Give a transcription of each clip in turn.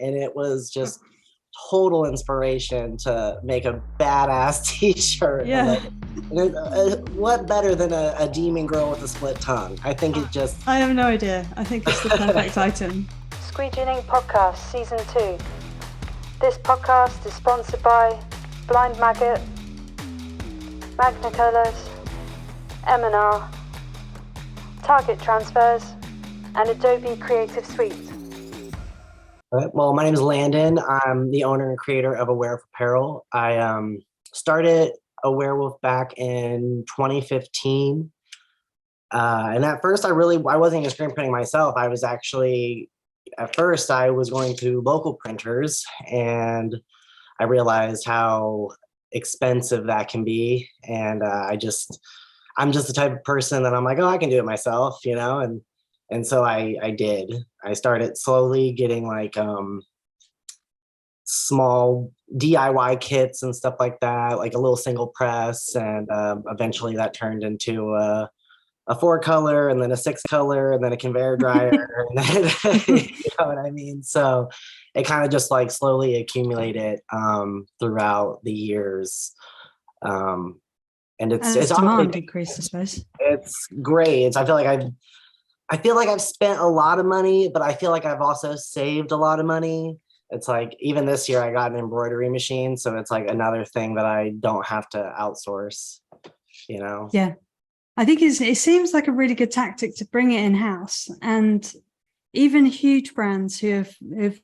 and it was just total inspiration to make a badass t-shirt. Yeah. What better than a demon girl with a split tongue? I think it just... I have no idea. I think it's the perfect item. Squeegee Ink Podcast Season 2. This podcast is sponsored by Blind Maggot, Magna Colours, M&R, Target Transfers, and Adobe Creative Suite. Well, my name is Landon. I'm the owner and creator of Awarewolf Apparel. I started Awarewolf back in 2015. And at first I wasn't even screen printing myself. I was actually, at first I was going to local printers, and I realized how expensive that can be. And I'm just the type of person that I'm like, oh, I can do it myself, you know? And so I did. I started slowly getting like small DIY kits and stuff like that, like a little single press. And eventually that turned into a 4-color, and then a 6-color, and then a conveyor dryer. And then, you know what I mean? So it kind of just like slowly accumulated throughout the years. And it's demand increased, I suppose. It's great. I feel like I've spent a lot of money, but I feel like I've also saved a lot of money. It's like, even this year I got an embroidery machine. So it's like another thing that I don't have to outsource, you know? Yeah. I think it seems like a really good tactic to bring it in-house. And even huge brands who have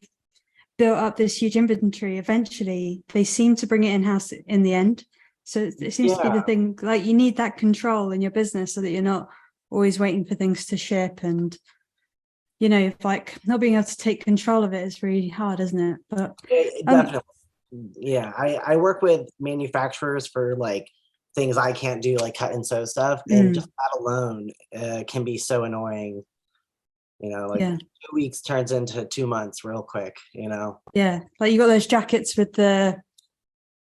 built up this huge inventory, eventually they seem to bring it in-house in the end. So it seems to be the thing, like you need that control in your business so that you're not always waiting for things to ship. And, you know, like not being able to take control of it is really hard, isn't it? But definitely. Yeah. I work with manufacturers for like things I can't do, like cut and sew stuff. And just that alone can be so annoying. You know, like 2 weeks turns into 2 months real quick, you know? Yeah. Like you got those jackets with the,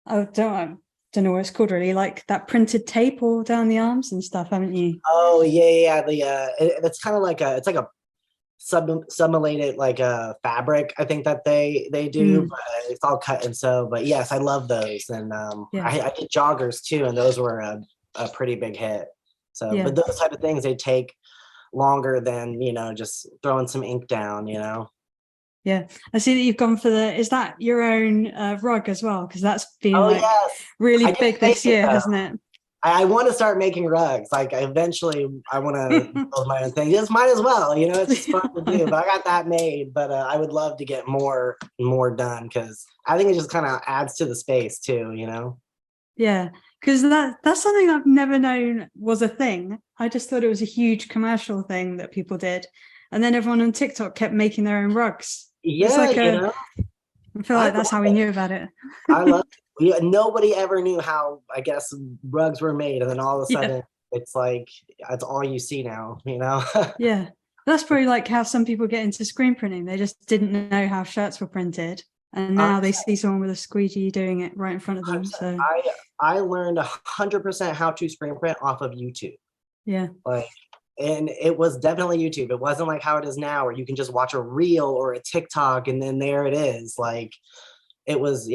I don't know what it's called really, like that printed tape all down the arms and stuff, haven't you? Oh yeah. It's kind of like it's like a sublimated like a fabric, I think that they do, but it's all cut and sew. But yes, I love those. And I did joggers too, and those were a pretty big hit. So but those type of things, they take longer than, you know, just throwing some ink down, you know. Yeah, I see that you've gone for is that your own rug as well? Because that's been really big this year, hasn't it? I want to start making rugs. Like eventually I want to build my own thing. Just might as well, you know, it's just fun to do. But I got that made, but I would love to get more done, because I think it just kind of adds to the space too, you know? Yeah, because that's something I've never known was a thing. I just thought it was a huge commercial thing that people did. And then everyone on TikTok kept making their own rugs. Yeah, it's like you know? I feel like that's how we knew about it. I love it. Nobody ever knew how, I guess, rugs were made. And then all of a sudden, it's like, that's all you see now, you know? Yeah. That's probably like how some people get into screen printing. They just didn't know how shirts were printed. And now they see someone with a squeegee doing it right in front of them. So I learned 100% how to screen print off of YouTube. Yeah. And it was definitely YouTube. It wasn't like how it is now, where you can just watch a reel or a TikTok and then there it is. Like it was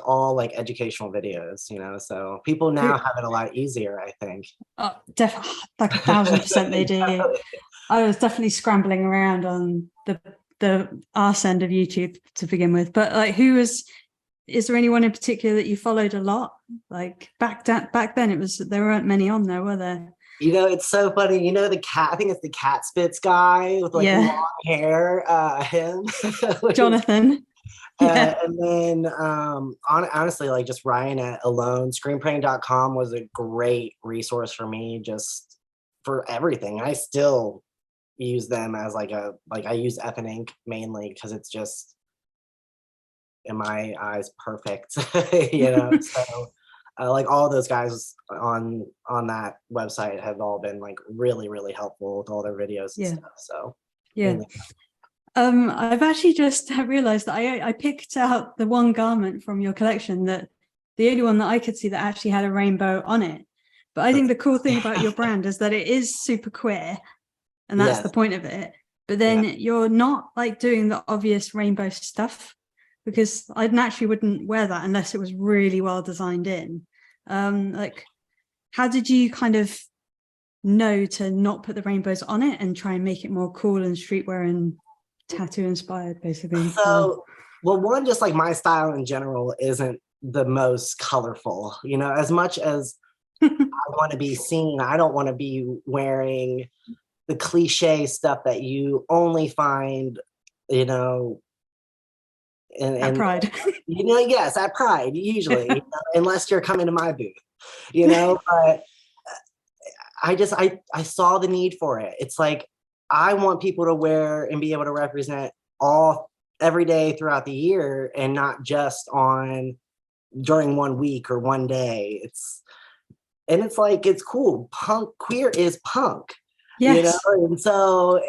all like educational videos, you know, so people now have it a lot easier, I think. Oh, definitely, like 1,000% they do. I was definitely scrambling around on the arse end of YouTube to begin with, but like is there anyone in particular that you followed a lot? Like back then there weren't many on there, were there? You know, it's so funny. You know, I think it's the cat spits guy with like long hair, him. Jonathan. And then honestly, like just Ryan at Alone, screenprinting.com was a great resource for me, just for everything. I still use them as I use F and Ink mainly because it's just, in my eyes, perfect. You know, so like all those guys on that website have all been like really, really helpful with all their videos and stuff. So mainly. I've actually just realized that I picked out the one garment from your collection, that the only one that I could see that actually had a rainbow on it. But I think the cool thing about your brand is that it is super queer, and that's the point of it. but then you're not like doing the obvious rainbow stuff, because I naturally wouldn't wear that unless it was really well designed in. Like, how did you kind of know to not put the rainbows on it and try and make it more cool and streetwear and tattoo inspired, basically? So, well, one, just like my style in general isn't the most colorful, you know, as much as I want to be seen, I don't want to be wearing the cliche stuff that you only find, you know, at Pride. You know, yes, at Pride, usually, you know, unless you're coming to my booth, you know, but I saw the need for it. It's like, I want people to wear and be able to represent every day throughout the year, and not just during 1 week or one day. It's like, it's cool. Queer is punk, yes. You know? And so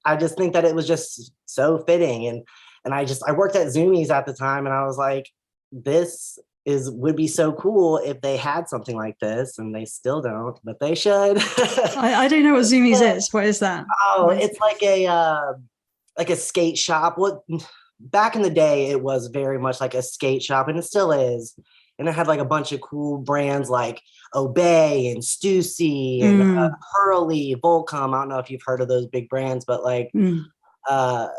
I just think that it was just so fitting. And I worked at Zumiez at the time, and I was like, this would be so cool if they had something like this, and they still don't, but they should. I don't know what Zumiez is. What is that? Oh, it's like a skate shop. Back in the day, it was very much like a skate shop, and it still is. And it had like a bunch of cool brands like Obey and Stüssy and Hurley, Volcom. I don't know if you've heard of those big brands, but like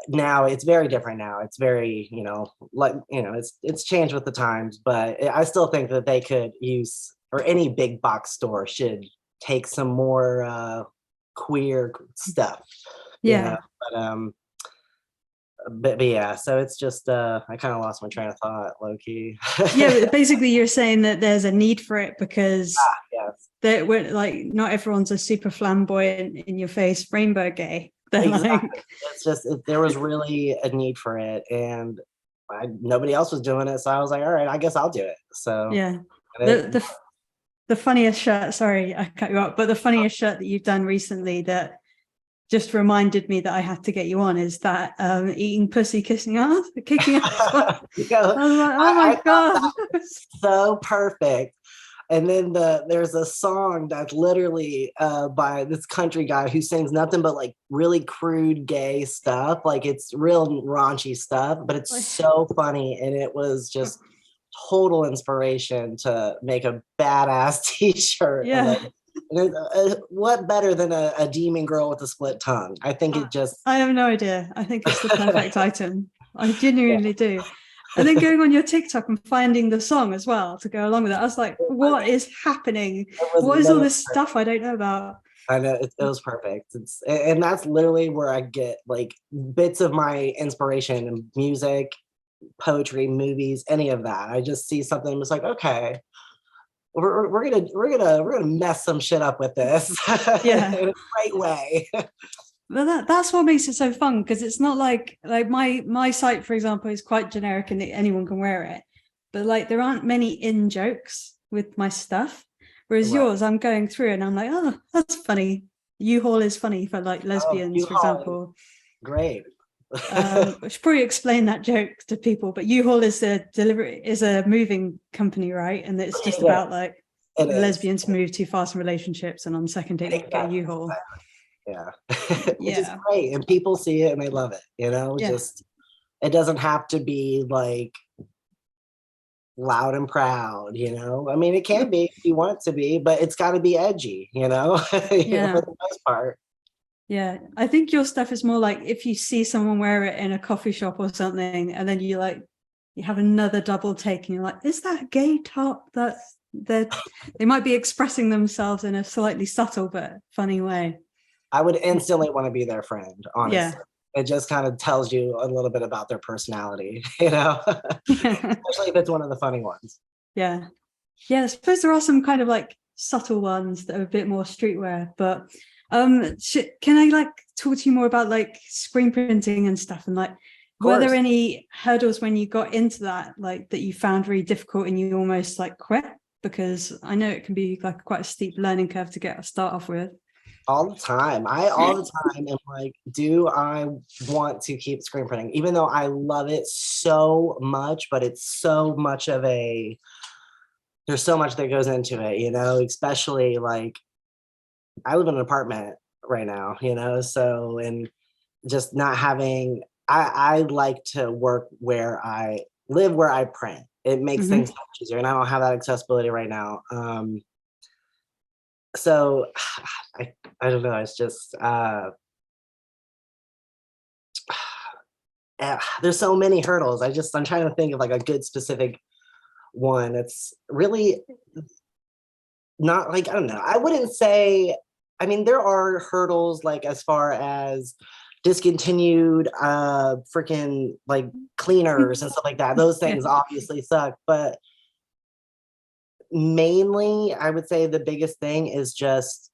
now it's very different now. It's very, you know, like, you know, it's changed with the times, but I still think that they could use, or any big box store should take some more queer stuff. Yeah. You know? But yeah, so it's just I kind of lost my train of thought, low key. Yeah, but basically you're saying that there's a need for it because yes. that we're like, not everyone's a super flamboyant in your face rainbow gay. Exactly. Like, it's just there was really a need for it, and nobody else was doing it, so I was like, all right, I guess I'll do it. So yeah, the funniest shirt, sorry I cut you up, but the funniest shirt that you've done recently that just reminded me that I had to get you on is that eating pussy, kicking ass. I was like, oh my God. So perfect. And then there's a song that's literally by this country guy who sings nothing but like really crude gay stuff. Like, it's real raunchy stuff, but it's so funny. And it was just total inspiration to make a badass t-shirt. Yeah. What better than a demon girl with a split tongue? I think it just... I have no idea. I think it's the perfect item. I genuinely do. And then going on your TikTok and finding the song as well to go along with it, I was like, what is happening? What is all this stuff I don't know about? I know, it was perfect. And that's literally where I get like bits of my inspiration in music, poetry, movies, any of that. I just see something and it's like, okay, we're gonna mess some shit up with this. Yeah. In a great way. But that's what makes it so fun, because it's not like my site, for example, is quite generic and anyone can wear it, but like there aren't many in jokes with my stuff, whereas yours, I'm going through and I'm like, oh, that's funny. U-Haul is funny for like lesbians, for example. Great. I should probably explain that joke to people, but U-Haul is a moving company, right? And it's just about like lesbians move too fast in relationships, and on the second date they get a U-Haul. Yeah. Which is great, and people see it and they love it, you know. Just, it doesn't have to be like loud and proud, you know. I mean, it can be if you want it to be, but it's got to be edgy, you know. For the most part. Yeah, I think your stuff is more like if you see someone wear it in a coffee shop or something, and then you have another double take and you're like, is that a gay top? They might be expressing themselves in a slightly subtle but funny way. I would instantly want to be their friend, honestly. Yeah. It just kind of tells you a little bit about their personality, you know, especially if it's one of the funny ones. Yeah. Yeah, I suppose there are some kind of like subtle ones that are a bit more streetwear, but can I like talk to you more about like screen printing and stuff, and like were there any hurdles when you got into that, like that you found really difficult and you almost like quit? Because I know it can be like quite a steep learning curve to start off with. All the time. All the time am like, do I want to keep screen printing? Even though I love it so much, but it's so much of there's so much that goes into it, you know, especially like I live in an apartment right now, you know? So, and just not having, I like to work where I live, where I print. It makes things much easier, and I don't have that accessibility right now. So I don't know. It's just there's so many hurdles. I'm trying to think of like a good specific one. It's really not like, I don't know. I wouldn't say. I mean, there are hurdles like as far as discontinued freaking like cleaners and stuff like that. Those things obviously suck, but mainly I would say the biggest thing is just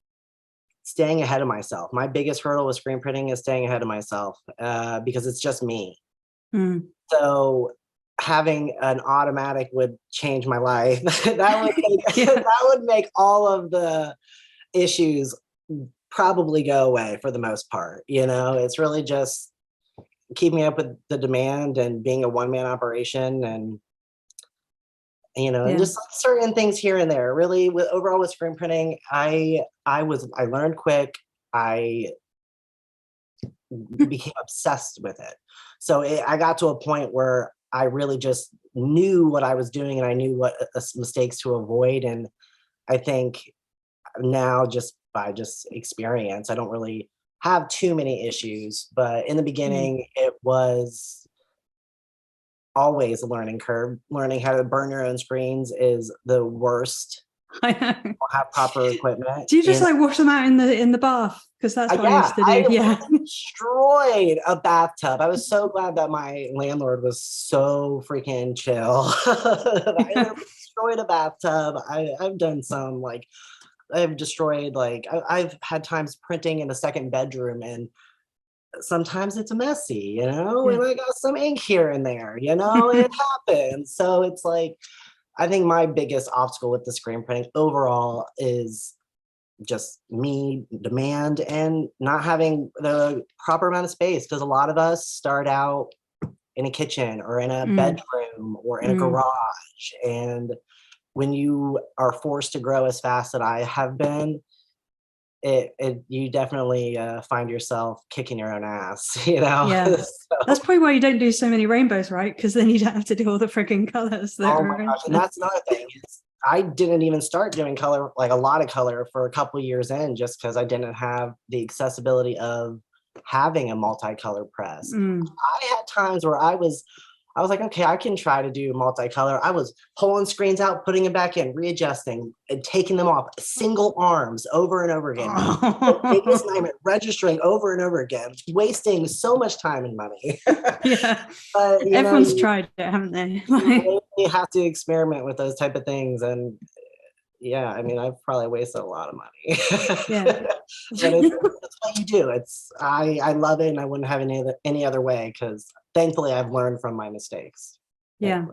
staying ahead of myself. My biggest hurdle with screen printing is staying ahead of myself because it's just me. So having an automatic would change my life. That would make, that would make all of the issues probably go away for the most part. You know, it's really just keeping up with the demand and being a one-man operation, and you know, and just certain things here and there. Really, overall with screen printing, I learned quick. I became obsessed with it. So I got to a point where I really just knew what I was doing, and I knew what mistakes to avoid. And I think now, just by experience, I don't really have too many issues. But in the beginning, it was always a learning curve. Learning how to burn your own screens is the worst. I know. Don't have proper equipment. Do you just like wash them out in the bath? Because that's what I used to do. I destroyed a bathtub. I was so glad that my landlord was so freaking chill. I destroyed a bathtub. I've done some like I've destroyed like I've had times printing in a second bedroom, and sometimes it's messy, you know, and I got some ink here and there, you know, it happens. So it's like, I think my biggest obstacle with the screen printing overall is just me, demand, and not having the proper amount of space, because a lot of us start out in a kitchen or in a bedroom or in a garage. And when you are forced to grow as fast as I have been, you definitely find yourself kicking your own ass, you know? Yeah. So. That's probably why you don't do so many rainbows, right? Because then you don't have to do all the freaking colors. Oh my gosh, and that's another thing. I didn't even start doing color, like a lot of color, for a couple years in, just because I didn't have the accessibility of having a multicolor press. I had times where I was like, okay, I can try to do multicolor. I was pulling screens out, putting them back in, readjusting, and taking them off, single arms over and over again. The biggest nightmare, registering over and over again, wasting so much time and money. But, everyone's tried it, haven't they? You have to experiment with those type of things, and yeah, I mean, I've probably wasted a lot of money. But it's what you do. I love it, and I wouldn't have any other way, because thankfully I've learned from my mistakes. I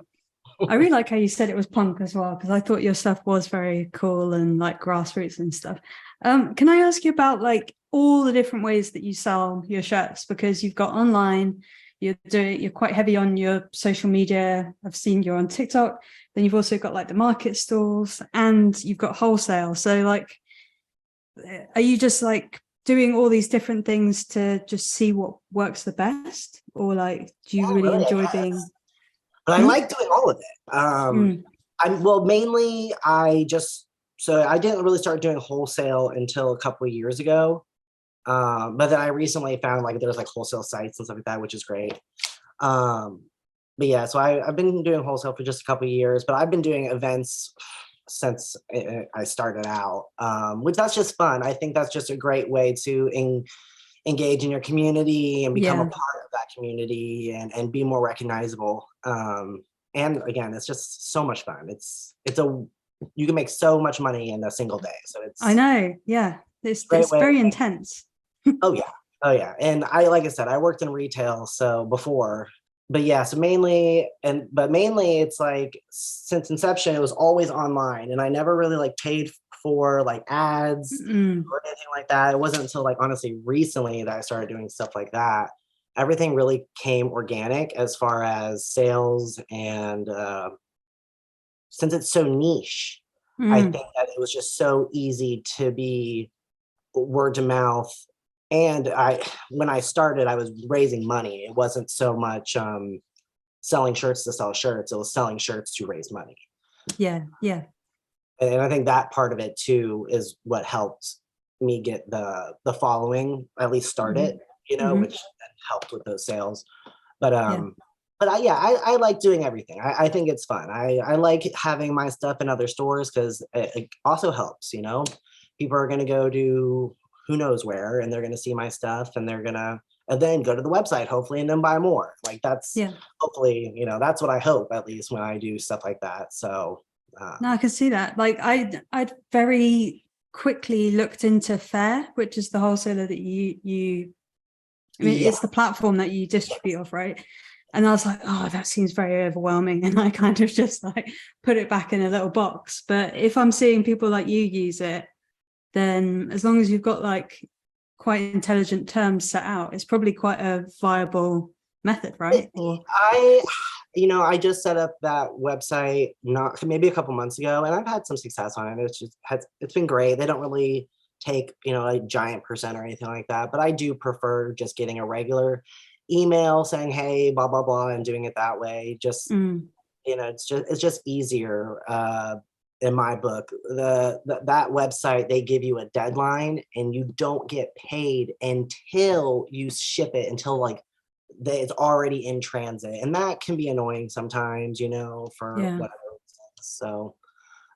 really like how you said it was punk as well, because I thought your stuff was very cool and like grassroots and stuff. Can I ask you about like all the different ways that you sell your shirts? Because you've got online, you're quite heavy on your social media. I've seen you're on TikTok. Then you've also got like the market stalls, and you've got wholesale. So like, are you just like doing all these different things to just see what works the best? Or like, do you really enjoy being? But I like doing all of it. Mainly I didn't really start doing wholesale until a couple of years ago. But then I recently found like there's like wholesale sites and stuff like that, which is great. But yeah, so I've been doing wholesale for just a couple of years, but I've been doing events since I started out, which that's just fun. I think that's just a great way to engage in your community and become a part of that community and be more recognizable. And again, it's just so much fun. You can make so much money in a single day. So I know. Yeah. It's very intense. Oh yeah. And like I said, I worked in retail before, but yeah, so mainly it's like since inception, it was always online, and I never really like paid for like ads or anything like that. It wasn't until like honestly recently that I started doing stuff like that. Everything really came organic as far as sales, and since it's so niche, I think that it was just so easy to be word to mouth And when I started, I was raising money. It wasn't so much selling shirts to sell shirts. It was selling shirts to raise money. Yeah. And I think that part of it too is what helped me get the following, at least start it, which helped with those sales. But I like doing everything. I think it's fun. I like having my stuff in other stores because it also helps, people are going to go to who knows where, and they're going to see my stuff, and they're going to, and then go to the website, hopefully, and then buy more. Like that's hopefully, that's what I hope, at least when I do stuff like that. So no, I can see that. Like I'd very quickly looked into Fair, which is the wholesaler that you it's the platform that you distribute off, right? And I was like, oh, that seems very overwhelming. And I kind of just like put it back in a little box. But if I'm seeing people like you use it, then as long as you've got like quite intelligent terms set out, it's probably quite a viable method, right? I just set up that website maybe a couple months ago, and I've had some success on it. It's been great. They don't really take, a giant percent or anything like that, but I do prefer just getting a regular email saying, hey, blah, blah, blah, and doing it that way. Just, it's just easier in my book. That website, they give you a deadline and you don't get paid until you ship it, until like it's already in transit, and that can be annoying sometimes, for whatever. So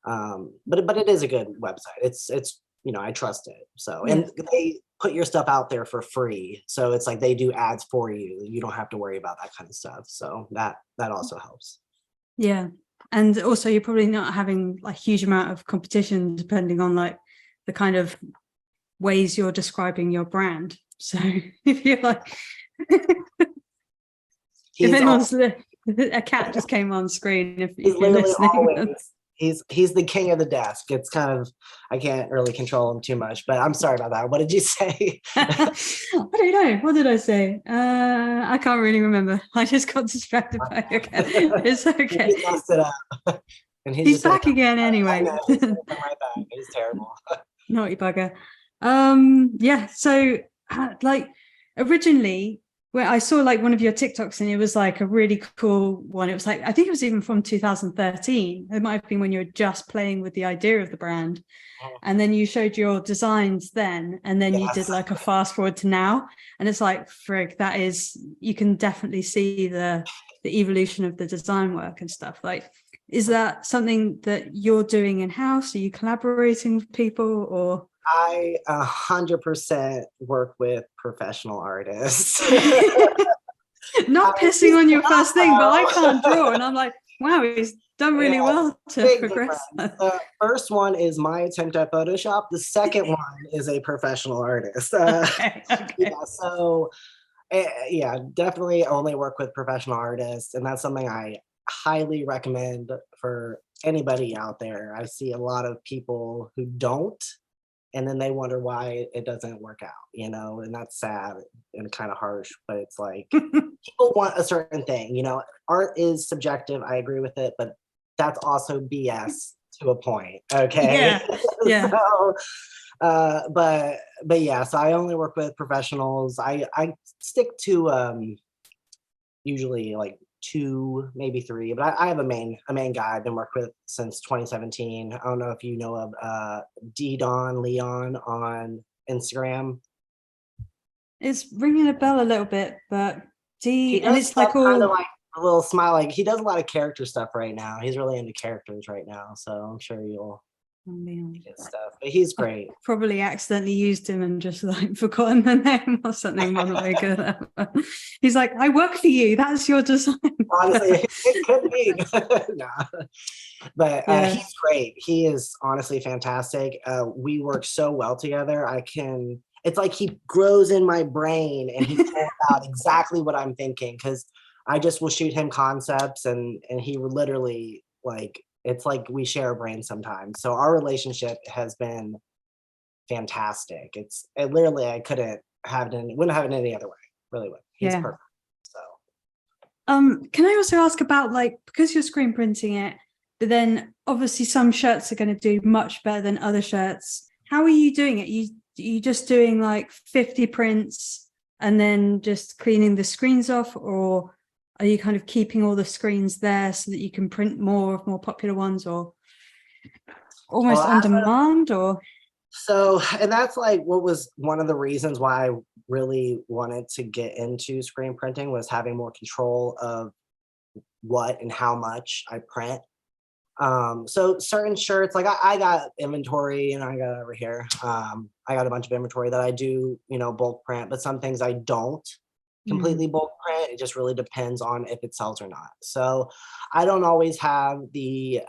but it is a good website. It's I trust it. So and they put your stuff out there for free, so it's like they do ads for you. You don't have to worry about that kind of stuff, so that also helps. And also you're probably not having a huge amount of competition depending on like the kind of ways you're describing your brand. So if you're like if anyone's a cat just came on screen, if you're listening. He's the king of the desk. It's kind of, I can't really control him too much, but I'm sorry about that. What did you say? I don't know. What did I say? I can't really remember. I just got distracted by your cat. It's okay. He messed it up. And he's back again anyway. He's right back. He's terrible. Naughty bugger. So like originally, where I saw like one of your TikToks and it was like a really cool one. It was like, I think it was even from 2013. It might have been when you were just playing with the idea of the brand. And then you showed your designs then, and then you did like a fast forward to now. And it's like, frig, that is, you can definitely see the evolution of the design work and stuff. Like, is that something that you're doing in-house? Are you collaborating with people, or? I 100% work with professional artists. Not pissing on your first thing, but I can't draw. And I'm like, wow, he's done really well to progress. The first one is my attempt at Photoshop. The second one is a professional artist. Okay. Definitely only work with professional artists. And that's something I highly recommend for anybody out there. I see a lot of people who don't, and then they wonder why it doesn't work out, and that's sad and kind of harsh, but it's like people want a certain thing, art is subjective. I agree with it, but that's also BS to a point. Okay. Yeah. So, so I only work with professionals. I stick to usually like 2, maybe 3, but I have a main guy I've been working with since 2017. I don't know if you know of D-Don Leon on Instagram. It's ringing a bell a little bit, but and it's like all kind of like a little smile. Like he does a lot of character stuff right now. He's really into characters right now, so I'm sure you'll get stuff. But he's great. Probably accidentally used him and just like forgotten the name or something. He's like, I work for you. That's your design. Honestly, it could be. Nah. But he's great. He is honestly fantastic. We work so well together. It's like he grows in my brain and he pulls out exactly what I'm thinking, because I just will shoot him concepts and he would literally like, it's like we share a brain sometimes. So our relationship has been fantastic. It literally, I wouldn't have it any other way. Really would. He's perfect. So can I also ask about, like, because you're screen printing it, but then obviously some shirts are going to do much better than other shirts. How are you doing it? you just doing like 50 prints and then just cleaning the screens off, or are you kind of keeping all the screens there so that you can print more of more popular ones, or almost on demand? Or so, and that's like what was one of the reasons why I really wanted to get into screen printing, was having more control of what and how much I print. So certain shirts, like I got inventory, and I got over here. I got a bunch of inventory that I do, bulk print, but some things I don't completely bulk print. It just really depends on if it sells or not. So I don't always have the,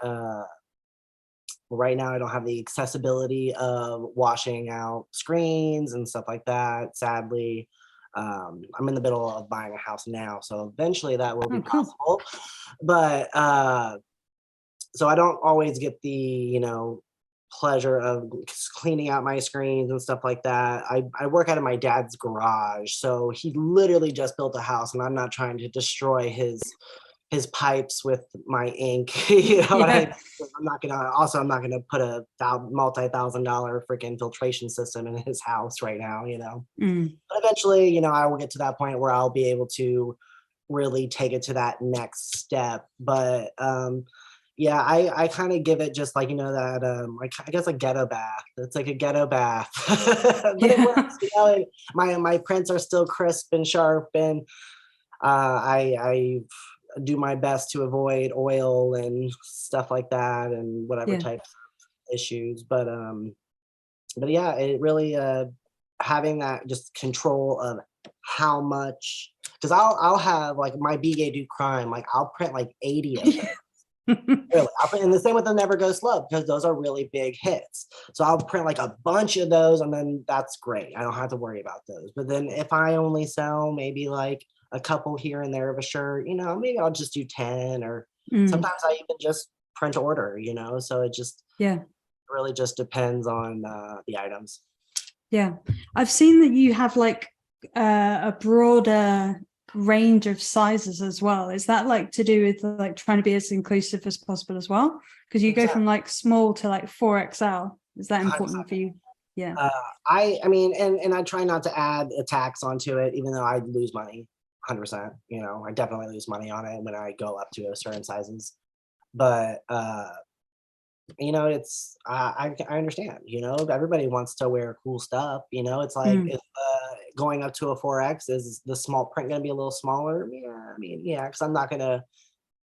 right now I don't have the accessibility of washing out screens and stuff like that, sadly. I'm in the middle of buying a house now, so eventually that will be possible. But so I don't always get the, pleasure of cleaning out my screens and stuff like that. I work out of my dad's garage, so he literally just built a house, and I'm not trying to destroy his pipes with my ink. What I mean? I'm not gonna put a multi-$1,000 freaking filtration system in his house right now, But eventually, I will get to that point where I'll be able to really take it to that next step. But yeah, I kind of give it just like, that, like, I guess a ghetto bath. It's like a ghetto bath, but it works. My prints are still crisp and sharp, and I do my best to avoid oil and stuff like that, and whatever types of issues. But yeah, it really, having that just control of how much, because I'll have like my Be Gay Do Crime, like I'll print like 80 of them. Really, and the same with the Never Go Slow, because those are really big hits. So I'll print like a bunch of those, and then that's great. I don't have to worry about those. But then if I only sell maybe like a couple here and there of a shirt, maybe I'll just do 10, or sometimes I even just print order, so it just really just depends on the items. Yeah, I've seen that you have like a broader range of sizes as well. Is that like to do with like trying to be as inclusive as possible as well? Because you go from like small to like 4XL. Is that important for you? Yeah. I mean, and I try not to add a tax onto it, even though I lose money 100%. I definitely lose money on it when I go up to certain sizes. But it's I understand. Everybody wants to wear cool stuff. It's like if going up to a 4X, is the small print going to be a little smaller? Yeah, I mean, yeah, because I'm not going to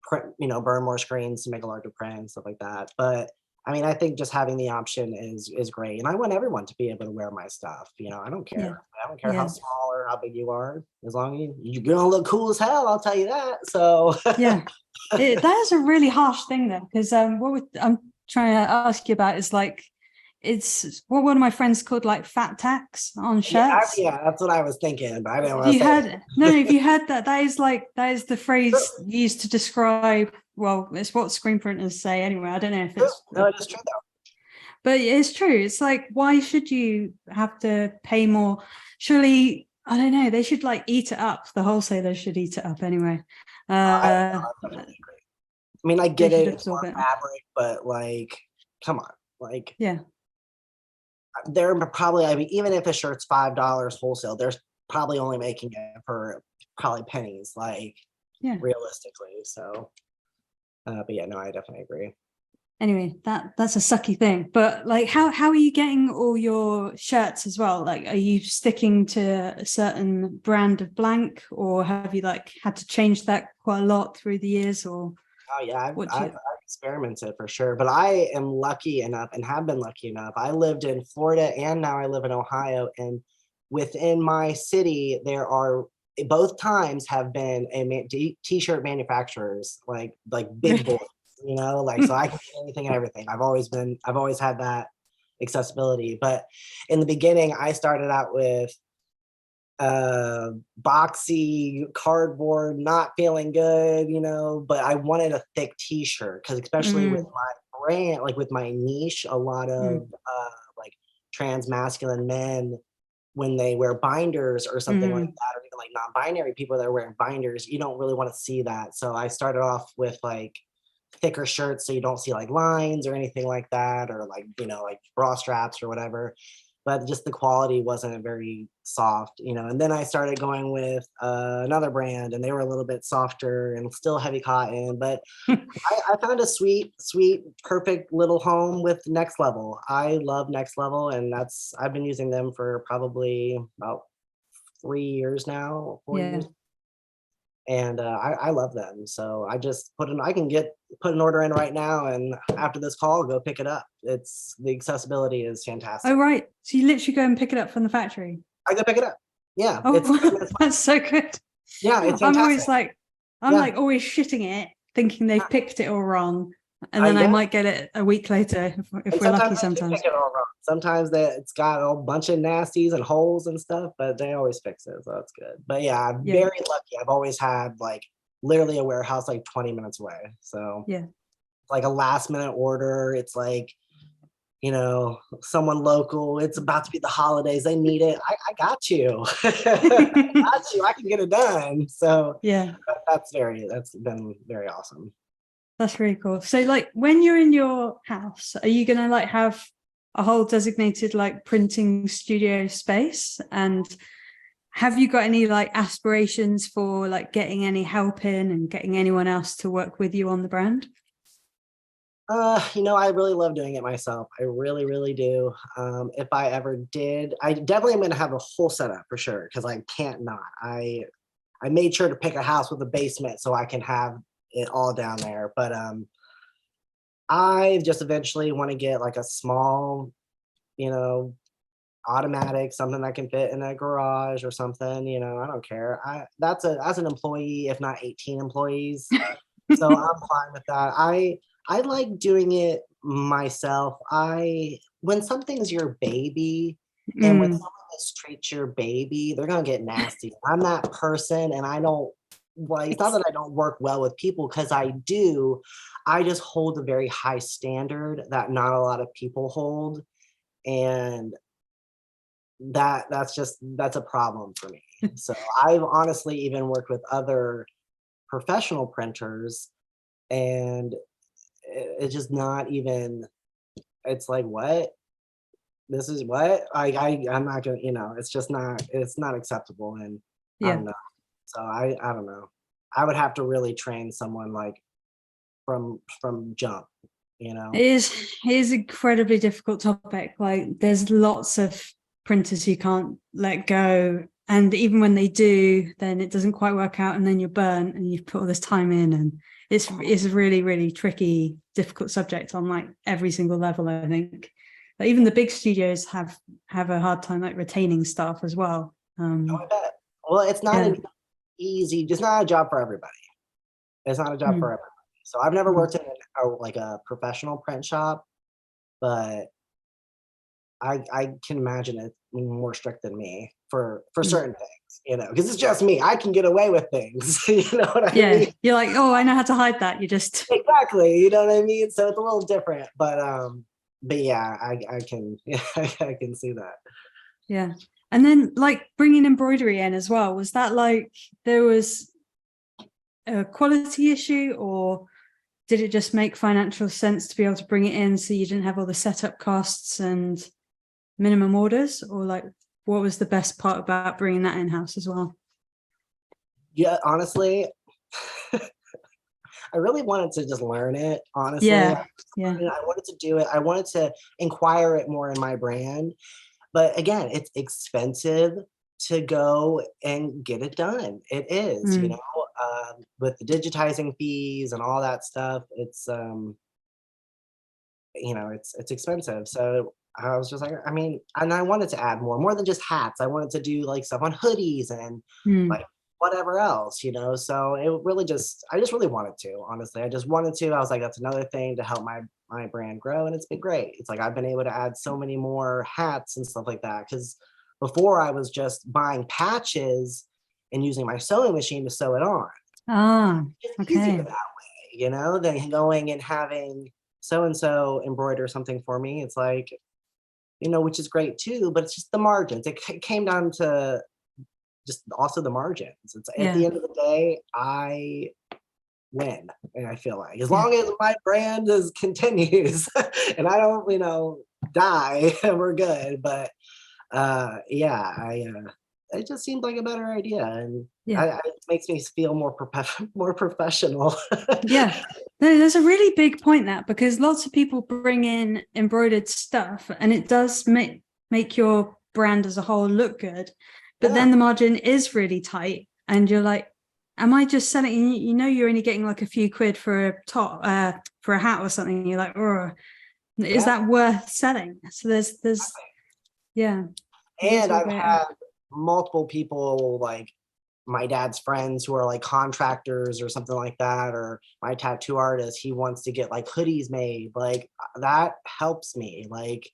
print, burn more screens to make a larger print and stuff like that. But I mean, I think just having the option is great, and I want everyone to be able to wear my stuff. I don't care. Yeah. I don't care how small or how big you are, as long as you're gonna look cool as hell. I'll tell you that. So yeah, that is a really harsh thing though, because I'm trying to ask you about is like, it's what one of my friends called like fat tax on shirts. Yeah, that's what I was thinking, but I didn't want to say if you heard that, that is the phrase used to describe, well, it's what screen printers say anyway. I don't know if it's no, it is true though. But it's true. It's like, why should you have to pay more? Surely, I don't know, they should like eat it up. The wholesalers should eat it up anyway. I mean, I get it, it's more fabric, but like, come on, like, yeah. They're probably, I mean, even if a shirt's $5 wholesale, they're probably only making it for probably pennies, like, realistically. So, but yeah, no, I definitely agree. Anyway, that's a sucky thing. But like, how are you getting all your shirts as well? Like, are you sticking to a certain brand of blank, or have you like had to change that quite a lot through the years? Or oh yeah, I've experimented for sure, but I am lucky enough and have been lucky enough. I lived in Florida and now I live in Ohio, and within my city there are both times have been t-shirt manufacturers, like big boys, like, so I can get anything and everything. I've always had that accessibility. But in the beginning I started out with boxy cardboard, not feeling good, but I wanted a thick t-shirt, because especially with my brand, like with my niche, a lot of like trans masculine men, when they wear binders or something like that, or even like non-binary people that are wearing binders, you don't really want to see that. So I started off with like thicker shirts, so you don't see like lines or anything like that, or like like bra straps or whatever. but just the quality wasn't very soft, you know. And then I started going with another brand, and they were a little bit softer and still heavy cotton. But I found a sweet, perfect little home with Next Level. I love Next Level, and I've been using them for probably about 3 years now, 4 Yeah. years. And I love them. So I just put an order in right now, and after this call, go pick it up. The accessibility is fantastic. Oh, right. So you literally go and pick it up from the factory? I go pick it up. Yeah. Oh, that's so good. Yeah, it's fantastic. I'm always like, always shitting it, thinking they've picked it all wrong. And then I might get it a week later if we're lucky sometimes. Pick it all wrong. Sometimes it's got a bunch of nasties and holes and stuff, but they always fix it, so that's good. But yeah, I'm very lucky. I've always had like literally a warehouse like 20 minutes away. So yeah, like a last minute order. It's like, you know, someone local. It's about to be the holidays. They need it. I got you. I got you. I can get it done. So yeah, that's been very awesome. That's really cool. So like when you're in your house, are you gonna like have a whole designated like printing studio space? And have you got any like aspirations for like getting any help in and getting anyone else to work with you on the brand? You know, I really love doing it myself. I really, really do. If I ever did, I definitely am going to have a whole setup for sure, because I can't not. I made sure to pick a house with a basement so I can have it all down there. But I just eventually want to get like a small, you know, automatic, something that can fit in a garage or something. You know, I don't care. That's an employee, if not 18 employees. So I'm fine with that. I like doing it myself. When something's your baby, and when someone mistreats your baby, they're gonna get nasty. I'm that person, and I don't like. It's not that I don't work well with people, because I do. I just hold a very high standard that not a lot of people hold, and that's a problem for me. So I've honestly even worked with other professional printers, and it's just not even. It's like, what? This is what I'm not gonna, you know, it's not acceptable. And I don't know. So I don't know. I would have to really train someone like from jump, you know. It is incredibly difficult topic. Like there's lots of printers who can't let go, and even when they do, then it doesn't quite work out, and then you're burnt and you've put all this time in, and it's a really, really tricky, difficult subject on like every single level. I think like even the big studios have a hard time like retaining staff as well. I bet. Well, it's not an easy, it's not a job for everybody. It's not a job for everybody. So I've never worked in a professional print shop, but I can imagine it more strict than me for certain things, you know, because it's just me. I can get away with things. You know what I mean? Yeah, you're like, oh, I know how to hide that. You just exactly. You know what I mean? So it's a little different, but yeah, I can I can see that. Yeah. And then like bringing embroidery in as well, was that like there was a quality issue, or did it just make financial sense to be able to bring it in so you didn't have all the setup costs and minimum orders? Or like what was the best part about bringing that in-house as well? Yeah, honestly, I really wanted to just learn it, honestly. Yeah. I wanted to do it. I wanted to inquire it more in my brand. But again, it's expensive to go and get it done. It is, you know, with the digitizing fees and all that stuff, it's, you know, it's expensive. So I was just like, I mean, and I wanted to add more than just hats. I wanted to do like stuff on hoodies and like whatever else, you know. So it really I just really wanted to, honestly. I just wanted to. I was like, that's another thing to help my brand grow, and it's been great. It's like I've been able to add so many more hats and stuff like that, because before I was just buying patches and using my sewing machine to sew it on. It's easier that way, you know, than going and having so-and-so embroider something for me. It's like, you know, which is great too, but it's just the margins. It came down to just also the margins. It's at the end of the day, I win. And I feel like as long as my brand continues and I don't, you know, die and we're good. But it just seemed like a better idea, and it makes me feel more professional. Yeah, no, there's a really big point that, because lots of people bring in embroidered stuff and it does make your brand as a whole look good, but then the margin is really tight and you're like, am I just selling, you're only getting like a few quid for a top for a hat or something, and you're like, oh, is that worth selling? So there's and I've had multiple people, like my dad's friends who are like contractors or something like that, or my tattoo artist, he wants to get like hoodies made. Like that helps me. Like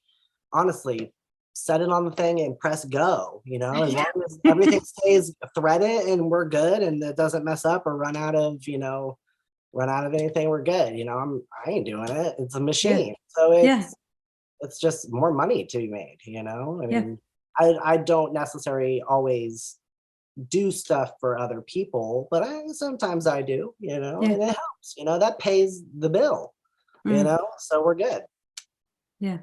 honestly, set it on the thing and press go, as long as everything stays threaded and we're good and it doesn't mess up or run out of anything, we're good. I ain't doing it. It's a machine. So it's just more money to be made, I mean, I don't necessarily always do stuff for other people, but sometimes I do, and it helps, that pays the bill, so we're good. Yeah.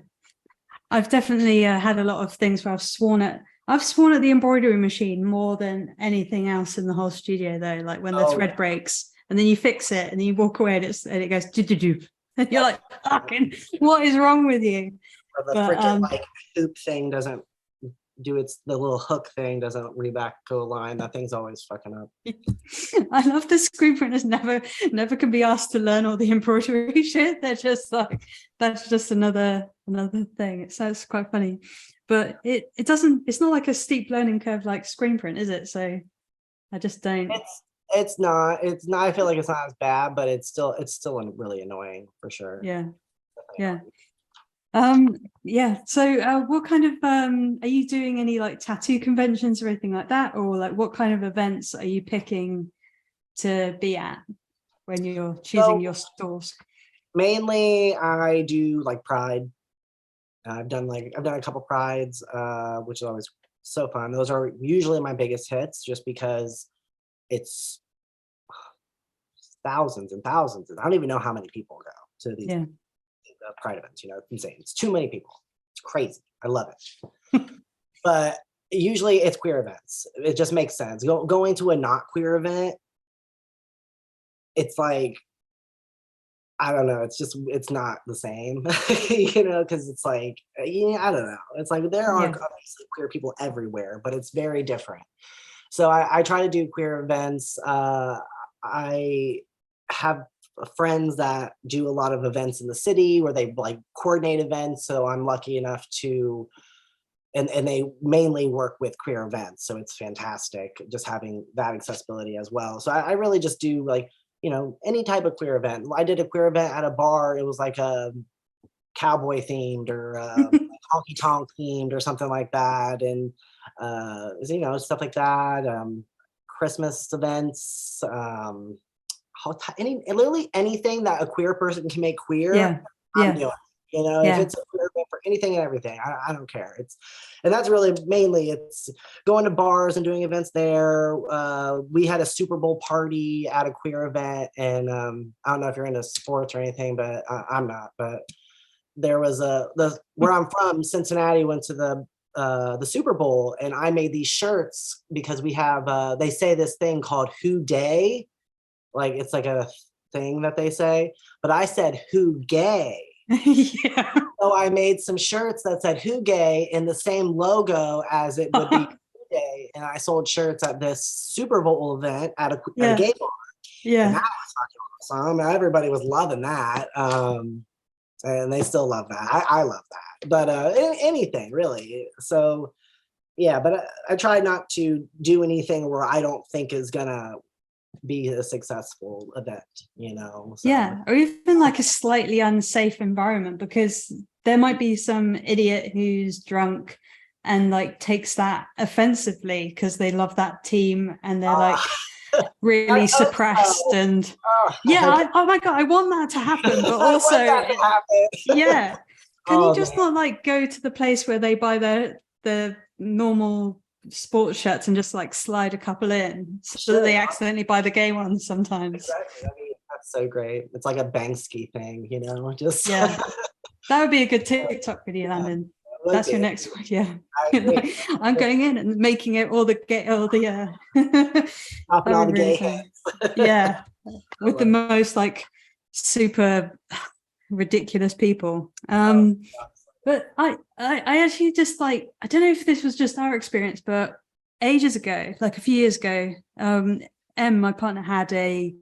I've definitely had a lot of things where I've sworn at the embroidery machine more than anything else in the whole studio, though. Like when the thread breaks and then you fix it and then you walk away and it goes do, and you're like, fucking, what is wrong with you? Or the freaking hoop thing doesn't do the little hook thing doesn't read back to a line. That thing's always fucking up. I love the screen printers never can be asked to learn all the embroidery shit. They're just like, that's just another thing. It's quite funny, but it's not like a steep learning curve like screen print, is it? So I just don't. It's not. I feel like it's not as bad, but it's still really annoying for sure. Yeah. So what kind of are you doing any like tattoo conventions or anything like that, or like what kind of events are you picking to be at when you're choosing your stores? Mainly I do like Pride. I've done a couple Prides, which is always so fun. Those are usually my biggest hits just because it's thousands and thousands, and I don't even know how many people go to these Pride events. It's insane. It's too many people. It's crazy. I love it. But usually it's queer events. It just makes sense. Going to a not queer event, it's like, I don't know. It's not the same, because it's like, I don't know. It's like there are obviously queer people everywhere, but it's very different. So I try to do queer events. I have friends that do a lot of events in the city where they like coordinate events. So I'm lucky enough to, and they mainly work with queer events. So it's fantastic just having that accessibility as well. So I really just do like, any type of queer event. I did a queer event at a bar. It was like a cowboy themed or honky tonk themed or something like that. And, stuff like that. Christmas events, literally anything that a queer person can make queer, I'm doing. If it's a queer event for anything and everything, I don't care. And that's really mainly it's going to bars and doing events there. We had a Super Bowl party at a queer event, and I don't know if you're into sports or anything, but I'm not. But there was where I'm from, Cincinnati, went to the Super Bowl, and I made these shirts because we have they say this thing called Who Day. Like it's like a thing that they say, but I said who gay. So I made some shirts that said who gay in the same logo as it would be Who Day, and I sold shirts at this Super Bowl event at a gay bar. And that was fucking awesome. Everybody was loving that, and they still love that. I love that, but anything really. So but I try not to do anything where I don't think is gonna be a successful event, so. Or even like a slightly unsafe environment, because there might be some idiot who's drunk and like takes that offensively because they love that team and they're like really suppressed and oh my god, I want that to happen, but also can you just not like go to the place where they buy the normal sports shirts and just like slide a couple in so that they accidentally buy the gay ones sometimes? Exactly. I mean, that's so great. It's like a Banksy thing, just That would be a good TikTok video, Landon. That's your next one. Yeah. I agree. I'm going in and making it all the Popping all the gay really heads. yeah, with the most like super ridiculous people. But I actually just like, I don't know if this was just our experience, but ages ago, like a few years ago, my partner had a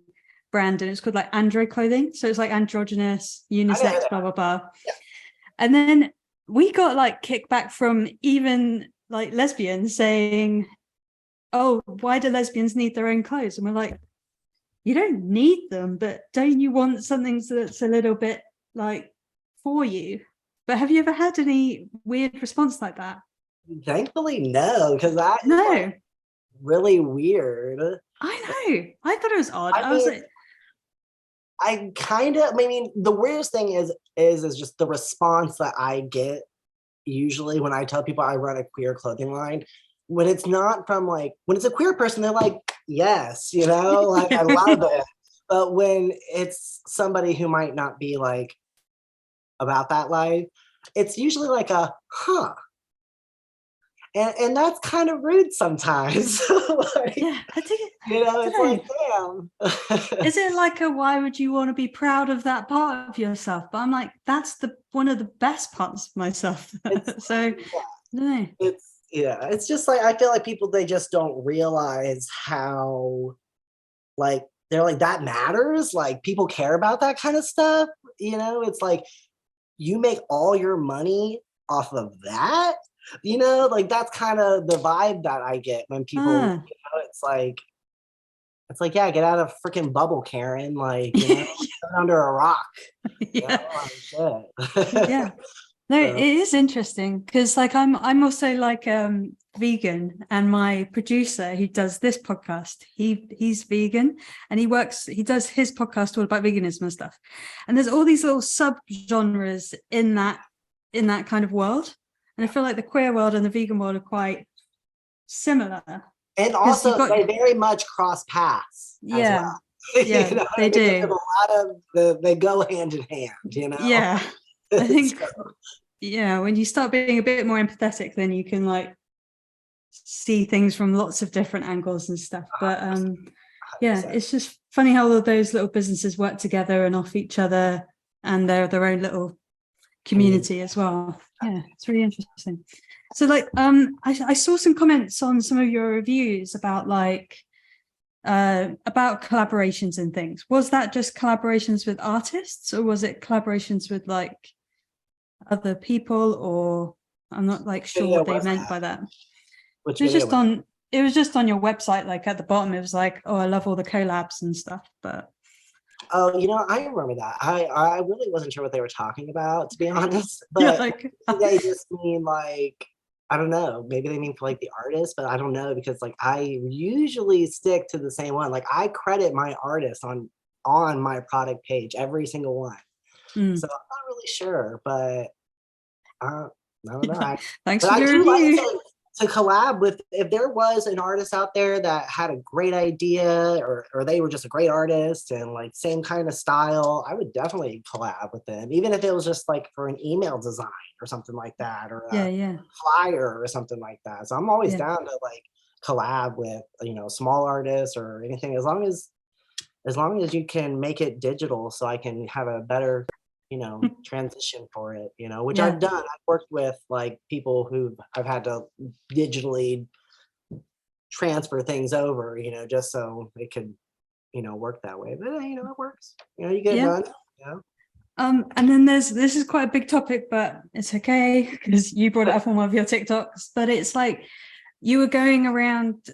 brand and it's called like Andro clothing. So it's like androgynous, unisex, blah, blah, blah. Yeah. And then we got like kickback from even like lesbians saying, oh, why do lesbians need their own clothes? And we're like, you don't need them, but don't you want something that's a little bit like for you? But have you ever had any weird response like that? Thankfully, no, because that is No. like really weird. I know. I thought it was odd. I was like, I mean, the weirdest thing is just the response that I get usually when I tell people I run a queer clothing line. When it's not from like, when it's a queer person, they're like, yes, you know, like I love it. But when it's somebody who might not be like about that life, it's usually like a, huh. And that's kind of rude sometimes. Like, yeah, I think it, you know, it's like, damn. is it like a, why would you want to be proud of that part of yourself? But I'm like, that's one of the best parts of myself. So yeah. I don't know. It's just like, I feel like people, they just don't realize how, like, they're like, that matters. Like, people care about that kind of stuff. You know, it's like, you make all your money off of that. You know, like that's kind of the vibe that I get when people, you know, it's like, yeah, get out of freaking bubble, Karen. Like, you know, under a rock. Yeah. You know, shit. Yeah. No, it is interesting because like I'm also like vegan, and my producer who does this podcast, he's vegan, and he does his podcast all about veganism and stuff. And there's all these little sub-genres in that kind of world. And I feel like the queer world and the vegan world are quite similar. And also they very much cross paths. Yeah. As well. Yeah, you know, they do. A lot of they go hand in hand, you know? Yeah. I think yeah, when you start being a bit more empathetic, then you can like see things from lots of different angles and stuff. But yeah, it's just funny how all of those little businesses work together and off each other, and they're their own little community as well. Yeah, it's really interesting. So like I saw some comments on some of your reviews about like about collaborations and things. Was that just collaborations with artists, or was it collaborations with like other people? Or I'm not like sure what they meant by that. It was just on your website, like at the bottom it was like, oh, I love all the collabs and stuff. But oh, you know, I remember that. I really wasn't sure what they were talking about, to be honest. But yeah, like, they just mean like, I don't know, maybe they mean for like the artist, but I don't know, because like I usually stick to the same one. Like I credit my artist on my product page, every single one. So I'm not really sure, but I don't know. Thanks for the review. Like to collab with, if there was an artist out there that had a great idea, or they were just a great artist and like same kind of style, I would definitely collab with them, even if it was just like for an email design or something like that, or a flyer or something like that. So I'm always down to like collab with, you know, small artists or anything, as long as you can make it digital, so I can have a better, you know, transition for it, you know, which I've done. I've worked with like people who I've had to digitally transfer things over, you know, just so it could, you know, work that way. But you know, it works. You know, you get it done. You know? And then this is quite a big topic, but it's okay because you brought it up on one of your TikToks. But it's like you were going around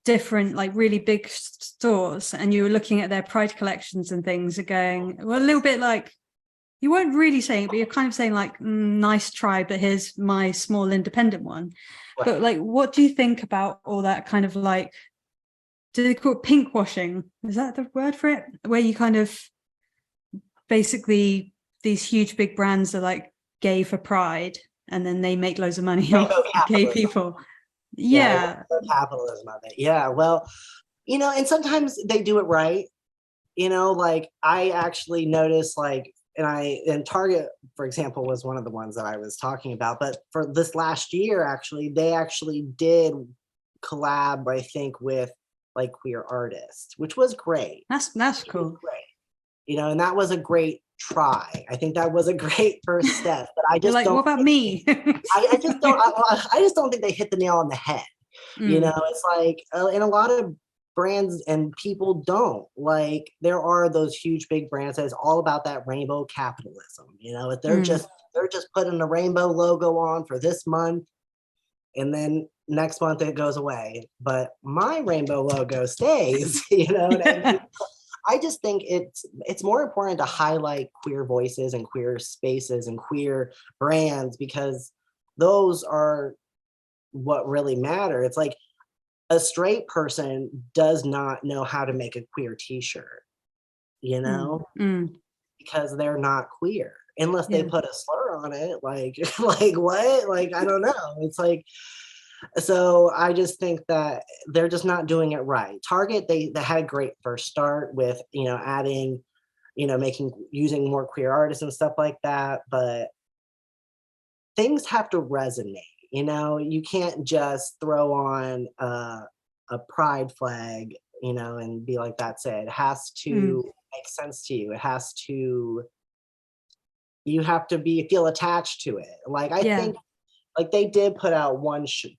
different like really big stores, and you were looking at their Pride collections and things, and going, well, a little bit like, you weren't really saying it, but you're kind of saying like, nice try, but here's my small independent one. Right. But like, what do you think about all that kind of like, do they call it pink washing? Is that the word for it? Where you kind of basically, these huge big brands are like gay for Pride, and then they make loads of money off gay people. Capitalism of it. Yeah, well, you know, and sometimes they do it right. You know, like I actually noticed, like and Target, for example, was one of the ones that I was talking about. But for this last year, actually, they actually did collab, I think, with like queer artists, which was great. That's cool. Great. You know, and that was a great try. I think that was a great first step. But I You're just like, don't. what about me? I just don't. I just don't think they hit the nail on the head. You know, it's like, and a lot of brands and people don't. Like, there are those huge big brands that is all about that rainbow capitalism. You know, they're just putting the rainbow logo on for this month, and then next month it goes away. But my rainbow logo stays. You know what I mean? I just think it's more important to highlight queer voices and queer spaces and queer brands, because those are what really matter. It's like, a straight person does not know how to make a queer t-shirt, you know, because they're not queer unless they put a slur on it. Like what? Like, I don't know. It's like, so I just think that they're just not doing it right. Target, they had a great first start with, you know, adding, you know, using more queer artists and stuff like that. But things have to resonate. You know, you can't just throw on a pride flag, you know, and be like, that's it. It has to make sense to you. It has to, you have to feel attached to it. Like, I think, like, they did put out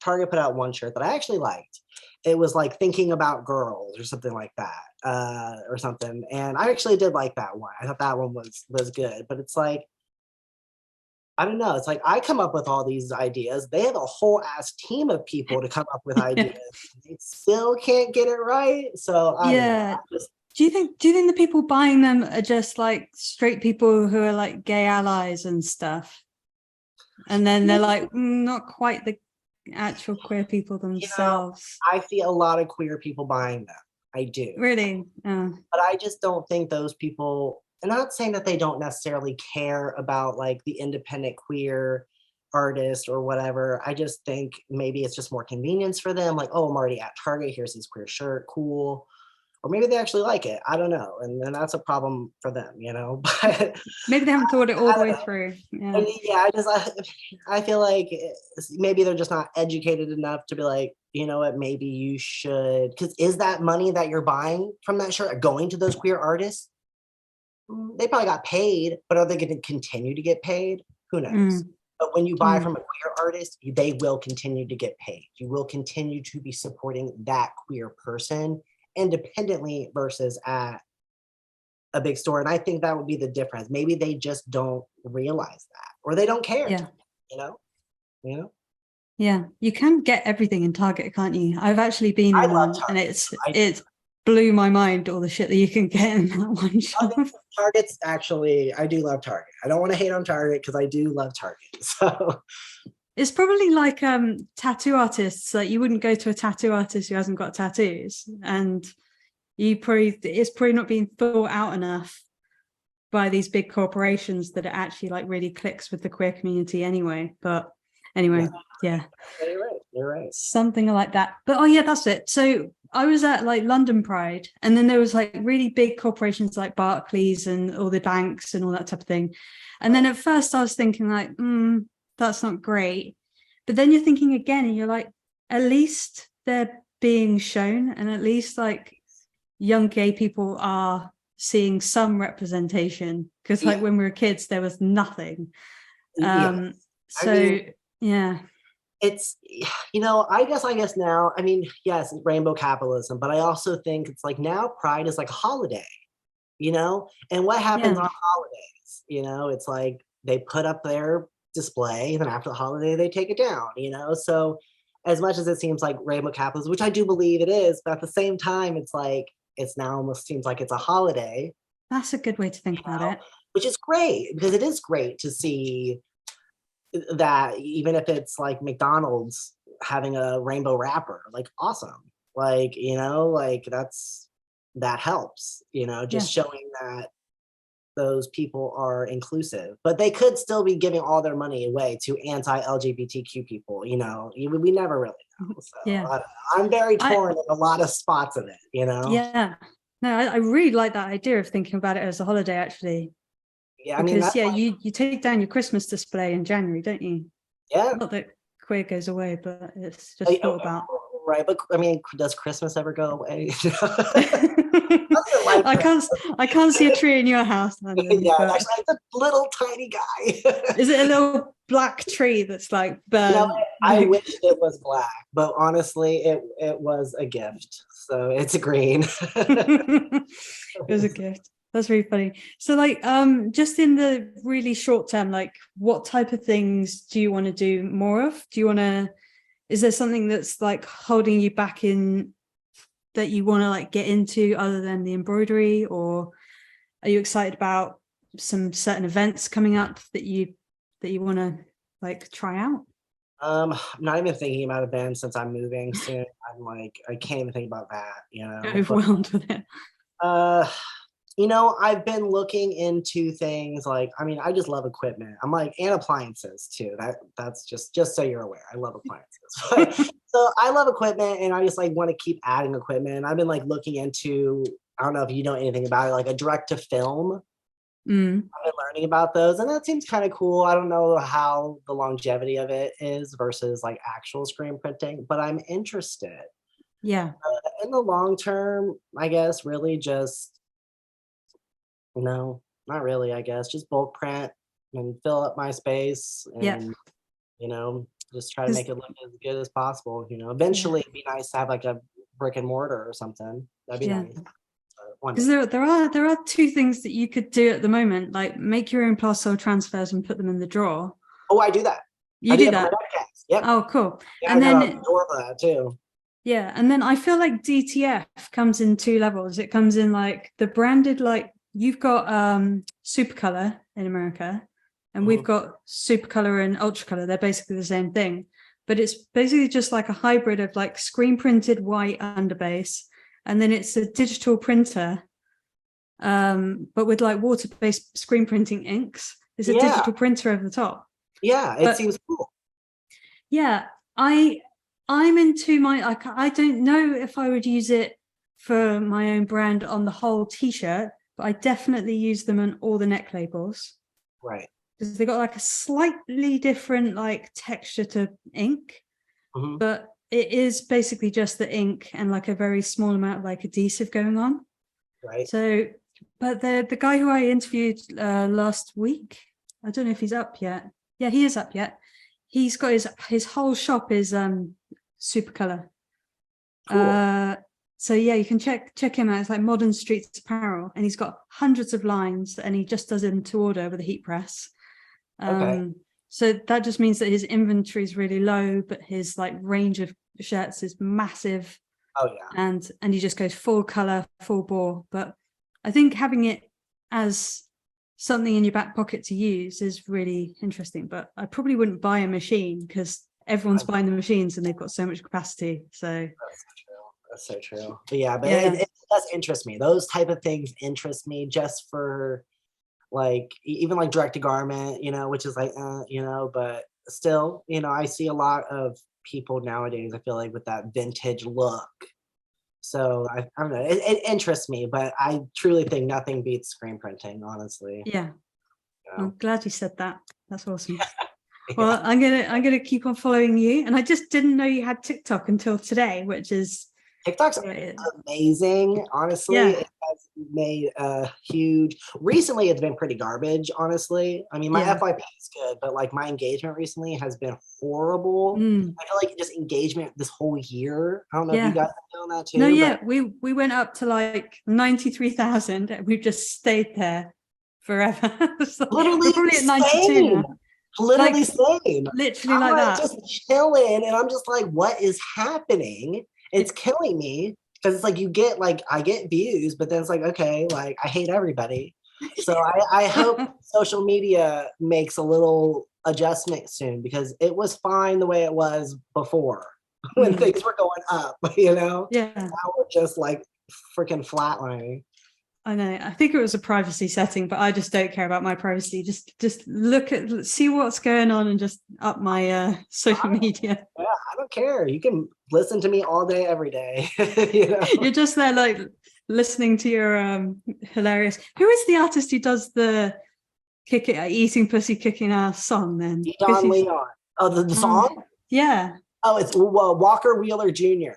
Target put out one shirt that I actually liked. It was like thinking about girls or something like that, or something. And I actually did like that one. I thought that one was good. But it's like, I don't know. It's like, I come up with all these ideas. They have a whole ass team of people to come up with ideas. They still can't get it right. So I don't know. Do you think the people buying them are just like straight people who are like gay allies and stuff? And then they're like, not quite the actual queer people themselves. You know, I see a lot of queer people buying them. I do. Really? But I just don't think those people, and I'm not saying that they don't necessarily care about like the independent queer artist or whatever. I just think maybe it's just more convenience for them. Like, oh, I'm already at Target. Here's this queer shirt. Cool. Or maybe they actually like it. I don't know. And then that's a problem for them, you know. But maybe they haven't thought it all the way through. Yeah. I feel like maybe they're just not educated enough to be like, you know what, maybe you should, because is that money that you're buying from that shirt going to those queer artists? They probably got paid, but are they going to continue to get paid? Who knows? But when you buy from a queer artist, they will continue to get paid. You will continue to be supporting that queer person independently versus at a big store. And I think that would be the difference. Maybe they just don't realize that, or they don't care. You know? Yeah, you can get everything in Target, can't you? I've actually been in one, and it's blew my mind, all the shit that you can get in that one shop. Target's actually, I do love Target. I don't want to hate on Target because I do love Target. So it's probably like tattoo artists. Like, you wouldn't go to a tattoo artist who hasn't got tattoos, and it's probably not being thought out enough by these big corporations that it actually like really clicks with the queer community anyway. But anyway, yeah. You're right. Something like that. But that's it. So I was at like London Pride, and then there was like really big corporations like Barclays and all the banks and all that type of thing. And then at first I was thinking like, that's not great. But then you're thinking again, and you're like, at least they're being shown, and at least like young gay people are seeing some representation, because like when we were kids there was nothing. It's, you know, I guess now, I mean, yes, rainbow capitalism, but I also think it's like now Pride is like a holiday, you know. And what happens on holidays? You know, it's like they put up their display, and then after the holiday they take it down, you know. So as much as it seems like rainbow capitalism, which I do believe it is, but at the same time it's like it's now almost seems like it's a holiday. That's a good way to think about it. Which is great, because it is great to see that, even if it's like McDonald's having a rainbow wrapper, like awesome. Like, you know, like that helps, you know, just showing that those people are inclusive. But they could still be giving all their money away to anti-LGBTQ people, you know. We never really know. So I'm very torn in a lot of spots of it, you know. No, I really like that idea of thinking about it as a holiday, actually. Yeah, I mean, Because that's like, you take down your Christmas display in January, don't you? yeah. Not that queer goes away, but it's Oh, just thought about. right, but I mean, does Christmas ever go away? Doesn't like I can't I can't see a tree in your house, Landon, yeah, but actually, it's a little tiny guy. is it a little black tree that's like No, burnt? I wish it was black, but honestly, it was a gift, so it's green. It was a gift. That's really funny. So like just in the really short term, like what type of things do you want to do more of? Is there something that's like holding you back in that you want to like get into other than the embroidery, or are you excited about some certain events coming up that you want to like try out? I'm not even thinking about events since I'm moving soon. I'm like, I can't even think about that, you know. But, Overwhelmed with it. I've been looking into things like, I mean, I just love equipment. I'm like, and appliances too. That's just so you're aware. I love appliances. So I love equipment, and I just like want to keep adding equipment. And I've been like looking into, I don't know if you know anything about it, like a direct to film. Mm. I've been learning about those, and that seems kind of cool. I don't know how the longevity of it is versus like actual screen printing, but I'm interested. Yeah. In the long term, I guess really just, no, not really, I guess. Just bulk print and fill up my space Yeah. and, just try to make it look as good as possible. Eventually it'd be nice to have like a brick and mortar or something. That'd be nice. Because there are two things that you could do at the moment, like make your own parcel transfers and put them in the drawer. Oh, I do that. You do that? Yep. Oh, cool. Yeah, and then drawer for that too. Yeah, and then I feel like DTF comes in two levels. It comes in like the branded, like you've got Supercolor in America, and we've got Supercolor and Ultracolor. They're basically the same thing, but it's basically just like a hybrid of like screen printed white underbase, and then it's a digital printer, but with like water-based screen printing inks. There's a digital printer over the top. Yeah, it seems cool. Yeah, I'm into I don't know if I would use it for my own brand on the whole t-shirt, but I definitely use them on all the neck labels. Right. Because they got like a slightly different like texture to ink, but it is basically just the ink and like a very small amount of like adhesive going on. Right. So, but the guy who I interviewed last week, I don't know if he's up yet. Yeah, he is up yet. He's got his whole shop is Supercolor. Cool. So yeah, you can check him out. It's like Modern Streets Apparel, and he's got hundreds of lines, and he just does them to order with a heat press. Okay. So that just means that his inventory is really low, but his like range of shirts is massive. Oh yeah. And he just goes full color, full bore. But I think having it as something in your back pocket to use is really interesting. But I probably wouldn't buy a machine because everyone's buying the machines and they've got so much capacity. So that's so true. But yeah, it does interest me. Those type of things interest me just for like even like direct to garment, which is like but still, I see a lot of people nowadays, I feel like, with that vintage look. So I don't know, it interests me, but I truly think nothing beats screen printing, honestly. Yeah. I'm glad you said that. That's awesome. Well, I'm gonna keep on following you, and I just didn't know you had TikTok until today, which is TikTok's amazing. Honestly, it has made a huge. Recently, it's been pretty garbage. Honestly, I mean, my FYP is good, but like my engagement recently has been horrible. I feel like just engagement this whole year. I don't know if you guys have done that too. No, we went up to like 93,000, and we've just stayed there forever. So literally, we're probably at 92 now. Literally same. Literally like that. Just chilling, and I'm just like, what is happening? It's killing me because it's like I get views, but then it's like, okay, like I hate everybody. So I hope social media makes a little adjustment soon, because it was fine the way it was before when things were going up, Yeah. Now we're just like freaking flatlining. I know. I think it was a privacy setting, but I just don't care about my privacy. Just see what's going on and just up my social media. Yeah, I don't care. You can listen to me all day, every day. You're just there like listening to your hilarious. Who is the artist who does the eating pussy, kicking ass song then? Don Leon. Oh, the song? Yeah. Oh, it's Walker Wheeler Jr.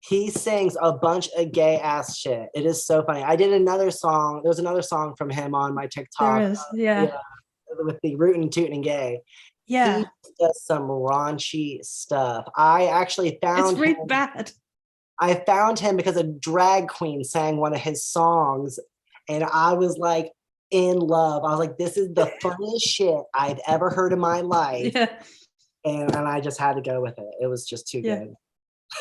He sings a bunch of gay ass shit. It is so funny. I did another song. There's another song from him on my TikTok. There is, yeah. With the rootin' and tootin' and gay. Yeah. He does some raunchy stuff. I actually found it's really bad. I found him because a drag queen sang one of his songs, and I was like in love. I was like, this is the funniest shit I've ever heard in my life. Yeah. And I just had to go with it. It was just too good.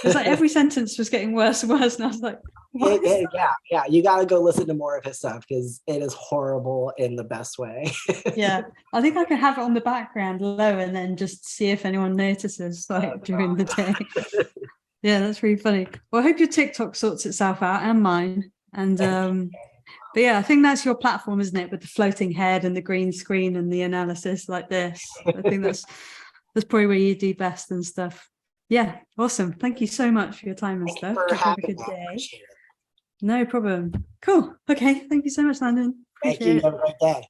It's like every sentence was getting worse and worse, and I was like, yeah. You got to go listen to more of his stuff because it is horrible in the best way. Yeah, I think I can have it on the background low and then just see if anyone notices during the day. Yeah, that's really funny. Well, I hope your TikTok sorts itself out and mine. And but yeah, I think that's your platform, isn't it? With the floating head and the green screen and the analysis like this. I think that's probably where you do best and stuff. Yeah, awesome. Thank you so much for your time and stuff. Have a good day. No problem. Cool. Okay. Thank you so much, Landon. Thank you. Have a great day.